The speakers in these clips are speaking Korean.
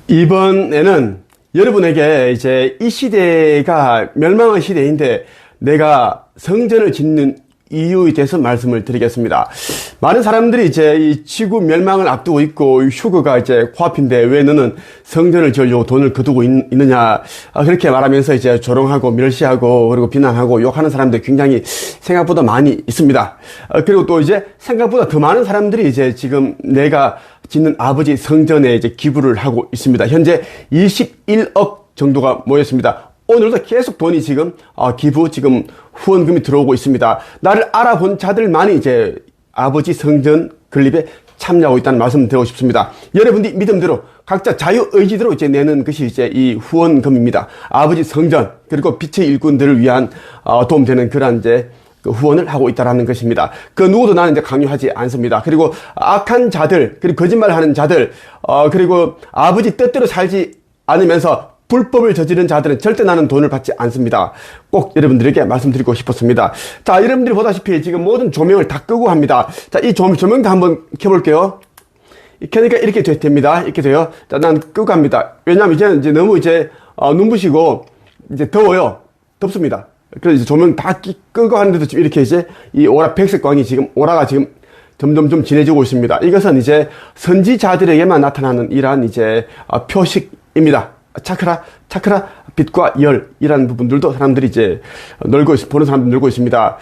이번에는 여러분에게 이제 이 시대가 멸망의 시대인데 내가 성전을 짓는 이유에 대해서 말씀을 드리겠습니다. 많은 사람들이 이제 이 지구 멸망을 앞두고 있고 휴거가 이제 코앞인데 왜 너는 성전을 지으려고 돈을 거두고 있느냐, 그렇게 말하면서 이제 조롱하고 멸시하고 그리고 비난하고 욕하는 사람들이 굉장히 생각보다 많이 있습니다. 그리고 또 이제 생각보다 더 많은 사람들이 이제 지금 내가 짓는 아버지 성전에 이제 기부를 하고 있습니다. 현재 21억 정도가 모였습니다. 오늘도 계속 돈이 지금 기부 지금 후원금이 들어오고 있습니다. 나를 알아본 자들만이 이제 아버지 성전 건립에 참여하고 있다는 말씀 드리고 싶습니다. 여러분들이 믿음대로 각자 자유 의지대로 이제 내는 것이 이제 이 후원금입니다. 아버지 성전 그리고 빛의 일꾼들을 위한 도움되는 그런 이제 그 후원을 하고 있다라는 것입니다. 그 누구도 나는 이제 강요하지 않습니다. 그리고 악한 자들, 그리고 거짓말하는 자들, 그리고 아버지 뜻대로 살지 않으면서 불법을 저지른 자들은 절대 나는 돈을 받지 않습니다. 꼭 여러분들에게 말씀드리고 싶었습니다. 자, 여러분들이 보다시피 지금 모든 조명을 다 끄고 합니다. 자, 이 조명도 한번 켜볼게요. 켜니까 이렇게 됩니다. 이렇게 돼요. 자, 난 끄고 합니다. 왜냐면 이제 너무 이제 눈부시고 이제 더워요. 덥습니다. 그래서 이제 조명 다 끄고 하는데도 지금 이렇게 이제 이 백색 광이 지금 오라가 지금 점점 좀 진해지고 있습니다. 이것은 이제 선지자들에게만 나타나는 이러한 이제 표식입니다. 차크라, 빛과 열이라는 부분들도 사람들이 이제 보는 사람들 놀고 있습니다.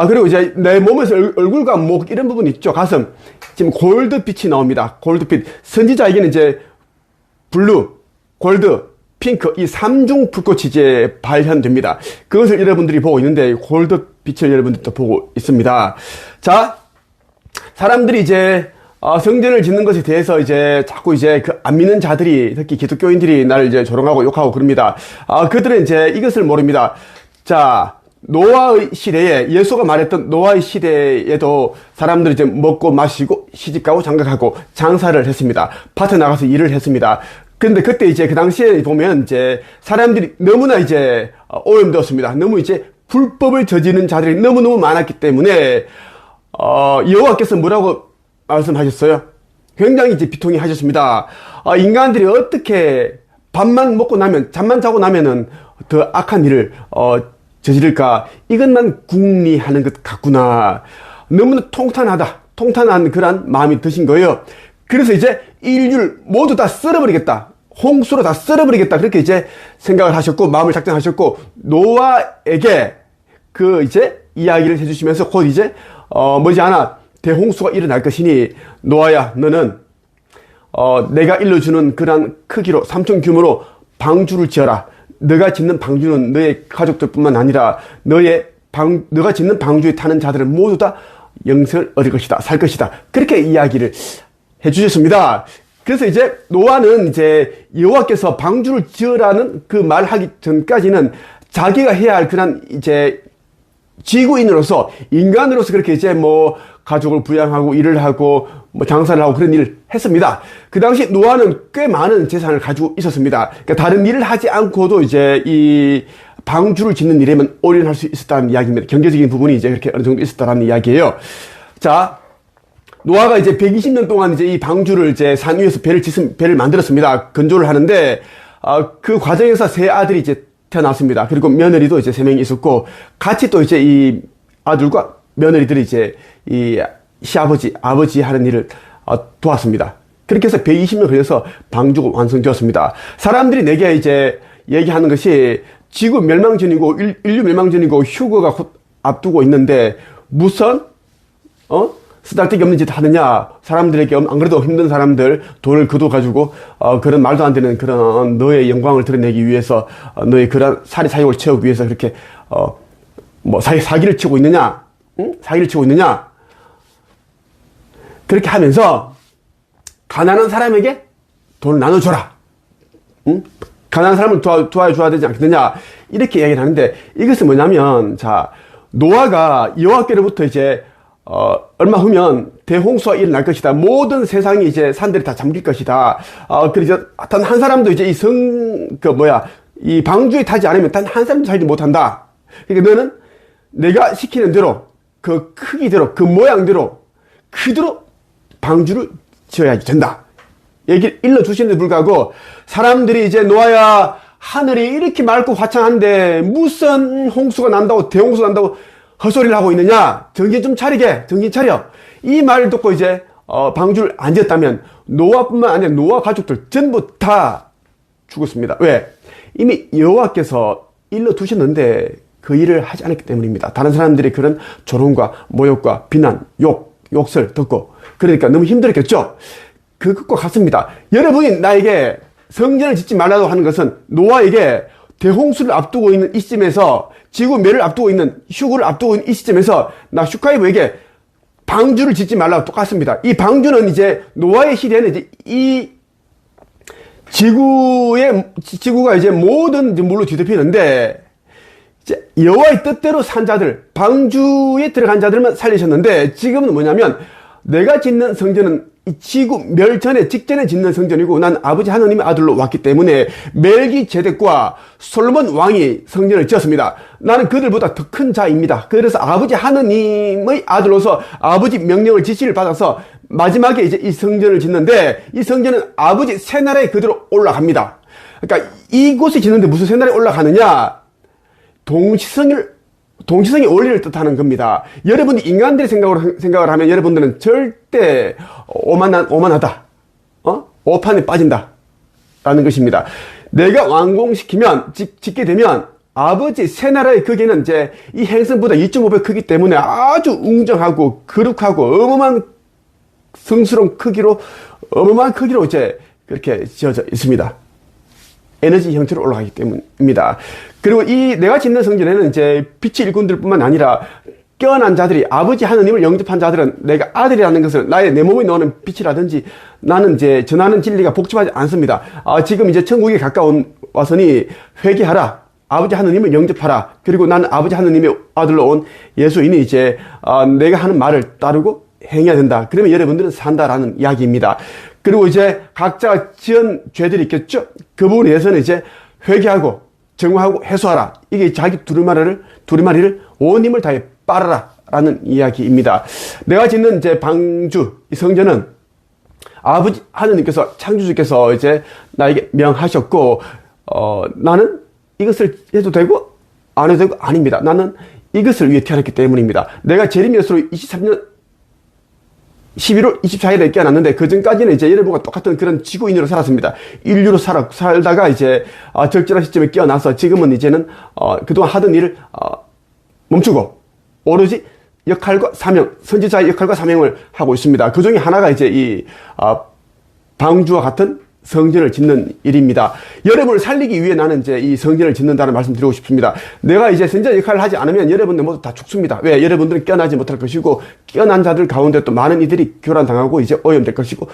그리고 이제 내 몸에서 얼굴과 목 이런 부분이 있죠. 가슴. 지금 골드빛이 나옵니다. 골드빛. 선지자에게는 이제 블루, 골드, 핑크 이 3중 불꽃이 이제 발현됩니다. 그것을 여러분들이 보고 있는데 골드빛을 여러분들도 보고 있습니다. 자, 사람들이 이제 성전을 짓는 것에 대해서 이제 자꾸 이제 그 안 믿는 자들이, 특히 기독교인들이 나를 이제 조롱하고 욕하고 그럽니다. 그들은 이제 이것을 모릅니다. 자, 노아의 시대에, 예수가 말했던 노아의 시대에도 사람들이 이제 먹고 마시고 시집가고 장가가고 장사를 했습니다. 밭에 나가서 일을 했습니다. 근데 그때 이제 그 당시에 보면 이제 사람들이 너무나 이제 오염되었습니다. 너무 이제 불법을 저지르는 자들이 너무너무 많았기 때문에 여호와께서 뭐라고 말씀하셨어요? 굉장히 이제 비통해 하셨습니다. 인간들이 어떻게 밥만 먹고 나면, 잠만 자고 나면은 더 악한 일을 저지를까? 이것만 궁리하는 것 같구나. 너무나 통탄한 그런 마음이 드신 거예요. 그래서 이제 인류를 모두 다 썰어버리겠다. 홍수로 다 썰어버리겠다. 그렇게 이제 생각을 하셨고, 마음을 작정하셨고, 노아에게 그 이제 이야기를 해주시면서 곧 이제, 머지않아 대홍수가 일어날 것이니, 노아야, 너는, 내가 일러주는 그러한 크기로, 3천 규모로 방주를 지어라. 너가 짓는 방주는 너의 가족들 뿐만 아니라, 너가 짓는 방주에 타는 자들은 모두 다 영생을 얻을 것이다. 살 것이다. 그렇게 이야기를 해주셨습니다. 그래서 이제 노아는 이제 여호와께서 방주를 지으라는 그 말하기 전까지는 자기가 해야 할 그런 이제 지구인으로서, 인간으로서 그렇게 이제 뭐 가족을 부양하고 일을 하고 뭐 장사를 하고 그런 일을 했습니다. 그 당시 노아는 꽤 많은 재산을 가지고 있었습니다. 그러니까 다른 일을 하지 않고도 이제 이 방주를 짓는 일에만 올인할 수 있었다는 이야기입니다. 경제적인 부분이 이제 그렇게 어느 정도 있었다는 이야기예요. 자, 노아가 이제 120년 동안 이제 이 방주를 이제 산 위에서 배를 만들었습니다. 건조를 하는데, 그 과정에서 세 아들이 이제 태어났습니다. 그리고 며느리도 이제 3명이 있었고, 같이 또 이제 이 아들과 며느리들이 이제 이 아버지 하는 일을 도왔습니다. 그렇게 해서 120년 걸려서 방주가 완성되었습니다. 사람들이 내게 이제 얘기하는 것이 지구 멸망전이고 인류 멸망전이고 휴거가 곧 앞두고 있는데 무슨 쓰잘데기 없는 짓 하느냐. 사람들에게 안 그래도 힘든 사람들 돈을 거둬가지고 그런 말도 안 되는 그런 너의 영광을 드러내기 위해서 너의 그런 사리사욕을 채우기 위해서 그렇게 뭐 사기를 치고 있느냐. 응? 사기를 치고 있느냐. 그렇게 하면서 가난한 사람에게 돈을 나눠줘라. 응? 가난한 사람을 도와줘야 되지 않겠느냐. 이렇게 이야기를 하는데 이것은 뭐냐면, 자, 노아가 여호와께로부터 이제 얼마 후면 대홍수가 일어날 것이다. 모든 세상이 이제 산들이 다 잠길 것이다. 그래서 단 한 사람도 이제 이 방주에 타지 않으면 단 한 사람도 살지 못한다. 그러니까 너는 내가 시키는 대로, 그 크기대로, 그 모양대로, 그대로 방주를 지어야지 된다. 얘기를 일러주시는데 불구하고 사람들이 이제 노아야 하늘이 이렇게 맑고 화창한데 무슨 홍수가 난다고 대홍수가 난다고 헛소리를 하고 있느냐. 정신 좀 차리게. 정신 차려. 이 말을 듣고 이제 방주를 안 지었다면 노아뿐만 아니라 노아 가족들 전부 다 죽었습니다. 왜? 이미 여호와께서 일러두셨는데 그 일을 하지 않았기 때문입니다. 다른 사람들이 그런 조롱과 모욕과 비난, 욕설 듣고 그러니까 너무 힘들었겠죠. 그것과 같습니다. 여러분이 나에게 성전을 짓지 말라고 하는 것은 노아에게 대홍수를 앞두고 있는 이 시점에서 지구 멸을 앞두고 있는 휴구를 앞두고 있는 이 시점에서 나 슈카이브에게 방주를 짓지 말라고 똑같습니다. 이 방주는 이제 노아의 시대에는 이제 이 지구가 이제 모든 물로 뒤덮이는데 이제 여호와의 뜻대로 산 자들, 방주에 들어간 자들만 살리셨는데 지금은 뭐냐면 내가 짓는 성전은 이 지구 멸전에 직전에 짓는 성전이고 난 아버지 하나님의 아들로 왔기 때문에 멜기제덱과 솔로몬 왕이 성전을 지었습니다. 나는 그들보다 더 큰 자입니다. 그래서 아버지 하나님의 아들로서 아버지 명령을 지시를 받아서 마지막에 이제 이 성전을 짓는데 이 성전은 아버지 새나라에 그대로 올라갑니다. 그러니까 이곳에 짓는데 무슨 새나라에 올라가느냐? 동시성의 원리를 뜻하는 겁니다. 여러분이 인간들의 생각을 하면 여러분들은 절대 오만하다. 오판에 빠진다. 라는 것입니다. 내가 완공시키면, 짓게 되면 아버지 새나라의 크기는 이제 이 행성보다 2.5배 크기 때문에 아주 웅장하고 거룩하고 어마어마한 성스러운 크기로, 어마어마한 크기로 이제 그렇게 지어져 있습니다. 에너지 형태로 올라가기 때문입니다. 그리고 내가 짓는 성전에는 이제 빛의 일꾼들 뿐만 아니라 깨어난 자들이 아버지 하느님을 영접한 자들은 내가 아들이라는 것을 내 몸에 넣는 빛이라든지 나는 이제 전하는 진리가 복잡하지 않습니다. 지금 이제 천국에 가까운 와서니 회개하라. 아버지 하느님을 영접하라. 그리고 나는 아버지 하느님의 아들로 온 예수인이 이제 내가 하는 말을 따르고 행해야 된다. 그러면 여러분들은 산다라는 이야기입니다. 그리고 이제 각자 지은 죄들이 있겠죠? 그 부분에 대해서는 이제 회개하고 정화하고 해소하라. 이게 자기 두리마리를 온 힘을 다해 빨아라. 라는 이야기입니다. 내가 짓는 이제 방주, 이 성전은 아버지 하느님께서, 창조주께서 이제 나에게 명하셨고, 나는 이것을 해도 되고, 안 해도 되고, 아닙니다. 나는 이것을 위해 태어났기 때문입니다. 내가 재림예수로 23년 11월 24일에 깨어났는데 그 전까지는 이제 여러분과 똑같은 그런 지구인으로 살았습니다. 인류로 살다가 이제 적절한 시점에 깨어나서 지금은 이제는 그동안 하던 일을 멈추고 오로지 역할과 사명, 선지자의 역할과 사명을 하고 있습니다. 그 중에 하나가 이제 이 방주와 같은 성전을 짓는 일입니다. 여러분을 살리기 위해 나는 이제 이 성전을 짓는다는 말씀 드리고 싶습니다. 내가 이제 선지자 역할을 하지 않으면 여러분들 모두 다 죽습니다. 왜? 여러분들은 깨어나지 못할 것이고 깨어난 자들 가운데 또 많은 이들이 교란당하고 이제 오염될 것이고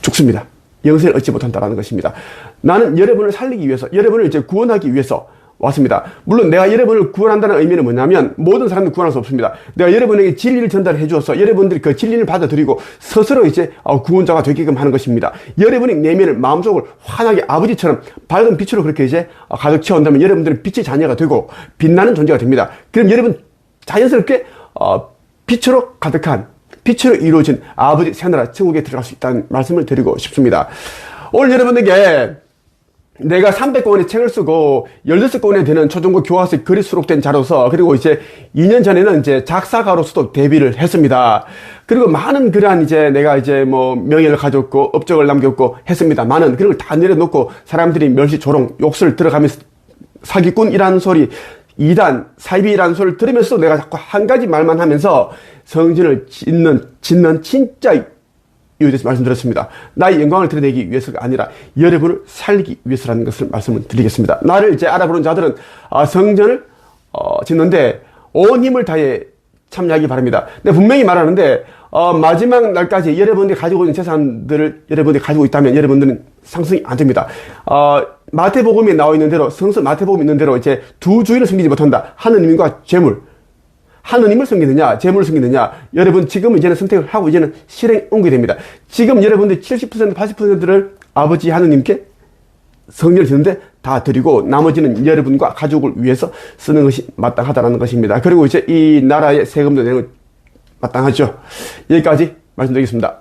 죽습니다. 영생을 얻지 못한다는 것입니다. 나는 여러분을 살리기 위해서, 여러분을 이제 구원하기 위해서 왔습니다. 물론 내가 여러분을 구원한다는 의미는 뭐냐면 모든 사람들 구원할 수 없습니다. 내가 여러분에게 진리를 전달해 주어서 여러분들이 그 진리를 받아들이고 스스로 이제 구원자가 되게끔 하는 것입니다. 여러분의 내면을 마음속을 환하게 아버지처럼 밝은 빛으로 그렇게 이제 가득 채운다면 여러분들은 빛의 자녀가 되고 빛나는 존재가 됩니다. 그럼 여러분 자연스럽게 빛으로 가득한, 빛으로 이루어진 아버지 새나라 천국에 들어갈 수 있다는 말씀을 드리고 싶습니다. 오늘 여러분에게 내가 300권의 책을 쓰고 16권에 되는 초중고 교과서에 글이 수록된 자로서, 그리고 이제 2년 전에는 이제 작사가로서도 데뷔를 했습니다. 그리고 많은 그러한 이제 내가 이제 뭐 명예를 가졌고 업적을 남겼고 했습니다. 많은 그런 걸 다 내려놓고 사람들이 멸시, 조롱, 욕설 들어가면서 사기꾼이라는 소리, 이단, 사이비라는 소리를 들으면서도 내가 자꾸 한 가지 말만 하면서 성전을 짓는 진짜 이유에 대해서 말씀드렸습니다. 나의 영광을 드러내기 위해서가 아니라 여러분을 살리기 위해서라는 것을 말씀을 드리겠습니다. 나를 이제 알아보는 자들은 성전을 짓는데 온 힘을 다해 참여하기 바랍니다. 내가 분명히 말하는데 마지막 날까지 여러분들이 가지고 있는 재산들을 여러분들이 가지고 있다면 여러분들은 상승이 안 됩니다. 마태복음에 나와 있는 대로, 성서 마태복음에 있는 대로 이제 두 주인을 섬기지 못한다. 하느님과 재물. 하느님을 섬기느냐, 재물을 섬기느냐. 여러분 지금 이제는 선택을 하고 이제는 실행 옮기게 됩니다. 지금 여러분들 70%, 80%를 아버지 하느님께 성전을 짓는데 다 드리고 나머지는 여러분과 가족을 위해서 쓰는 것이 마땅하다는 것입니다. 그리고 이제 이 나라의 세금도 내는 건 마땅하죠. 여기까지 말씀드리겠습니다.